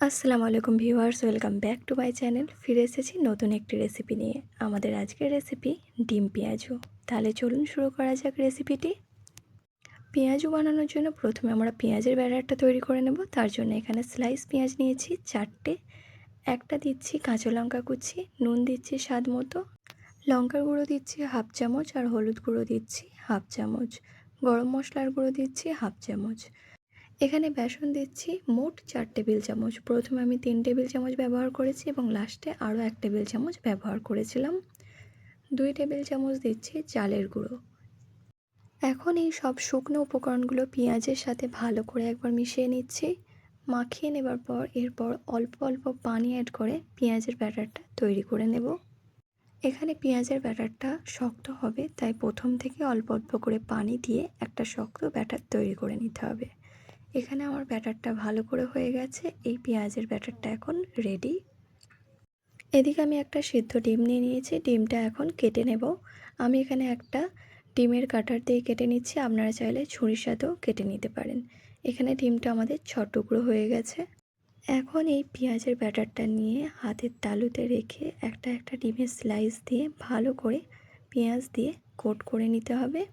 আসসালামু আলাইকুম viewers, welcome back to my channel. ফিরে এসেছি নতুন একটি রেসিপি নিয়ে। আমাদের আজকের রেসিপি ডিম পেঁয়াজু। তাহলে চলুন শুরু করা যাক রেসিপিটি। পেঁয়াজু বানানোর জন্য প্রথমে আমরা পেঁয়াজের ব্যাটারটা তৈরি করে নেব। তার জন্য এখানে স্লাইস পেঁয়াজ নিয়েছি 4টে। একটা দিচ্ছি কাঁচা লঙ্কা কুচি, নুন দিচ্ছি স্বাদ মতো, লঙ্কার গুঁড়ো দিচ্ছি হাফ চামচ, আর হলুদ গুঁড়ো দিচ্ছি হাফ চামচ, গরম মশলার গুঁড়ো দিচ্ছি হাফ চামচ। এখানে বেসন দিচ্ছি মোট 4 টেবিল চামচ। প্রথমে আমি 3 টেবিল চামচ ব্যবহার করেছি এবং লাস্টে আরও 1 টেবিল চামচ ব্যবহার করেছিলাম। 2 টেবিল চামচ দিচ্ছি চালের গুঁড়ো। এখন এই সব শুকনো উপকরণগুলো পেঁয়াজের সাথে ভালো করে একবার মিশিয়ে নিচ্ছি। মাখিয়ে নেবার পর এরপর অল্প অল্প পানি অ্যাড করে পেঁয়াজের ব্যাটারটা তৈরি করে নেব। এখানে পেঁয়াজের ব্যাটারটা শক্ত হবে, তাই প্রথম থেকে অল্প অল্প করে পানি দিয়ে একটা শক্ত ব্যাটার তৈরি করে নিতে হবে। এখানে আমার ব্যাটারটা ভালো করে হয়ে গেছে। এই পেঁয়াজের ব্যাটারটা এখন রেডি। এদিকে আমি একটা সিদ্ধ ডিম নিয়ে নিয়েছি। ডিমটা এখন কেটে নেব। আমি এখানে একটা ডিমের কাটার দিয়ে কেটে নিচ্ছি। আপনারা চাইলে ছুরির সাথেও কেটে নিতে পারেন। এখানে ডিমটা আমাদের 6 টুকরো হয়ে গেছে। এখন এই পেঁয়াজের ব্যাটারটা নিয়ে হাতের তালুতে রেখে একটা একটা ডিমের স্লাইস দিয়ে ভালো করে পেঁয়াজ দিয়ে কোট করে নিতে হবে।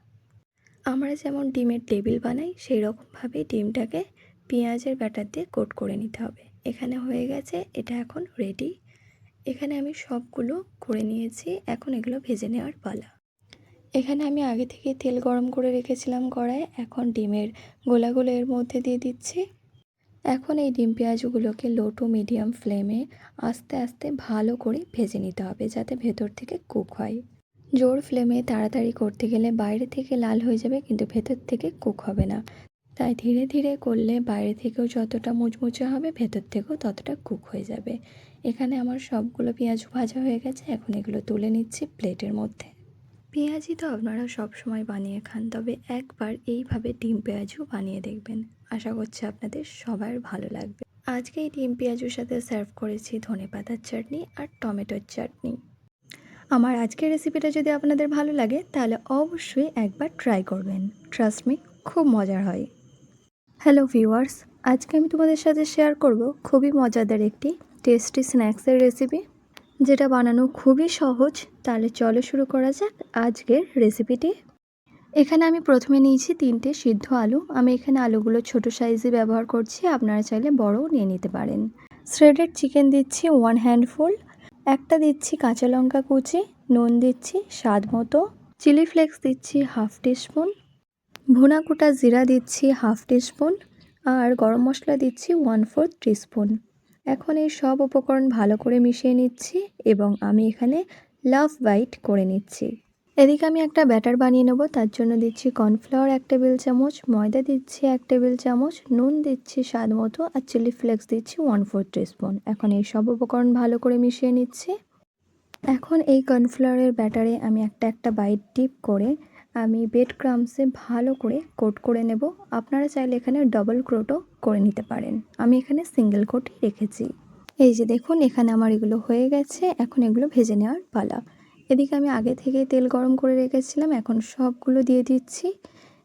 আমরা যেমন ডিমের টেবিল বানাই সেই রকমভাবে ডিমটাকে পেঁয়াজের ব্যাটার দিয়ে কোট করে নিতে হবে। এখানে হয়ে গেছে, এটা এখন রেডি। এখানে আমি সবগুলো করে নিয়েছি। এখন এগুলো ভেজে নেওয়ার পালা। এখানে আমি আগে থেকে তেল গরম করে রেখেছিলাম কড়াইয়ে। এখন ডিমের গোলাগুলো এর মধ্যে দিয়ে দিচ্ছি। এখন এই ডিম পেঁয়াজগুলোকে লো টু মিডিয়াম ফ্লেমে আস্তে আস্তে ভালো করে ভেজে নিতে হবে, যাতে ভেতর থেকে কুক হয়। জোর ফ্লেমে তাড়াতাড়ি করতে গেলে বাইরে থেকে লাল হয়ে যাবে, কিন্তু ভেতর থেকে কুক হবে না। তাই ধীরে ধীরে করলে বাইরে থেকেও যতটা মুচমুচে হবে, ভেতর থেকেও ততটা কুক হয়ে যাবে। এখানে আমার সবগুলো পেঁয়াজ ভাজা হয়ে গেছে। এখন এগুলো তুলে নিচ্ছি প্লেটের মধ্যে। পেঁয়াজি তো আপনারা সবসময় বানিয়ে খান, তবে একবার এইভাবে ডিম পেঁয়াজু বানিয়ে দেখবেন। আশা করছি আপনাদের সবার ভালো লাগবে। আজকে এই ডিম পেঁয়াজুর সাথে সার্ভ করেছি ধনেপাতার চাটনি আর টমেটোর চাটনি। আমার আজকের রেসিপিটা যদি আপনাদের ভালো লাগে তাহলে অবশ্যই একবার ট্রাই করবেন। ট্রাস্ট মি, খুব মজার হয়। হ্যালো ভিউয়ার্স, আজকে আমি তোমাদের সাথে শেয়ার করব খুবই মজাদার একটি টেস্টি স্ন্যাক্সের রেসিপি, যেটা বানানো খুবই সহজ। তাহলে চলো শুরু করা যাক আজকের রেসিপিটি। এখানে আমি প্রথমে নিয়েছি 3টে সিদ্ধ আলু। আমি এখানে আলুগুলো ছোট সাইজে ব্যবহার করছি, আপনারা চাইলে বড়ও নিয়ে নিতে পারেন। শ্রেডেড চিকেন দিচ্ছি 1 হ্যান্ডফুল, একটা দিচ্ছি কাঁচা লঙ্কা কুচি, নুন দিচ্ছি স্বাদ মতো, চিলি ফ্লেক্স দিচ্ছি হাফ টিস্পুন, ভুনা কুটা জিরা দিচ্ছি হাফ টিস্পুন, আর গরম মশলা দিচ্ছি 1/4 টিস্পুন। এখন এই সব উপকরণ ভালো করে মিশিয়ে নিচ্ছি এবং আমি এখানে লাভ বাইট করে নিচ্ছি। এদিকে আমি একটা ব্যাটার বানিয়ে নেব। তার জন্য দিচ্ছি কর্নফ্লাওয়ার 1 টেবিল চামচ, ময়দা দিচ্ছি 1 টেবিল চামচ, নুন দিচ্ছি স্বাদ মতো, আর চিলি ফ্লেক্স দিচ্ছি 1/4 টিস্পুন। এখন এই সব উপকরণ ভালো করে মিশিয়ে নিচ্ছি। এখন এই কর্নফ্লাওয়ারের ব্যাটারে আমি একটা বাইট ডিপ করে আমি ব্রেড ক্রাম্বসে ভালো করে কোট করে নেব। আপনারা চাইলে এখানে ডবল কোটও করে নিতে পারেন। আমি এখানে সিঙ্গেল কোটই রেখেছি। এই যে দেখুন, এখানে আমার এগুলো হয়ে গেছে। এখন এগুলো ভেজে নেওয়ার পালা। এদিকে আমি আগে থেকে তেল গরম করে রেখেছিলাম। এখন সবগুলো দিয়ে দিচ্ছি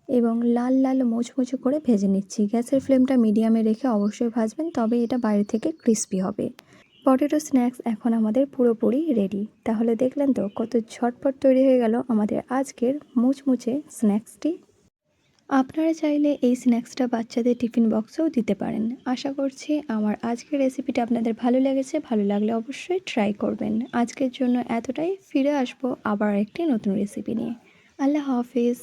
এবং লাল লাল মোচমোচে করে ভেজে নিচ্ছি। গ্যাসের ফ্লেমটা মিডিয়ামে রেখে অবশ্যই ভাজবেন, তবে এটা বাইরে থেকে ক্রিস্পি হবে। পটেটো স্ন্যাক্স এখন আমাদের পুরোপুরি রেডি। তাহলে দেখলেন তো কত ঝটপট তৈরি হয়ে গেল আমাদের আজকের মুচমুচে স্ন্যাক্সটি। আপনারা চাইলে এই স্ন্যাক্সটা বাচ্চাদের টিফিন বক্সেও দিতে পারেন। আশা করছি আমার আজকের রেসিপিটা আপনাদের ভালো লেগেছে। ভালো লাগলে অবশ্যই ট্রাই করবেন। আজকের জন্য এতটাই। ফিরে আসবো আবার একটি নতুন রেসিপি নিয়ে। আল্লাহ হাফিজ।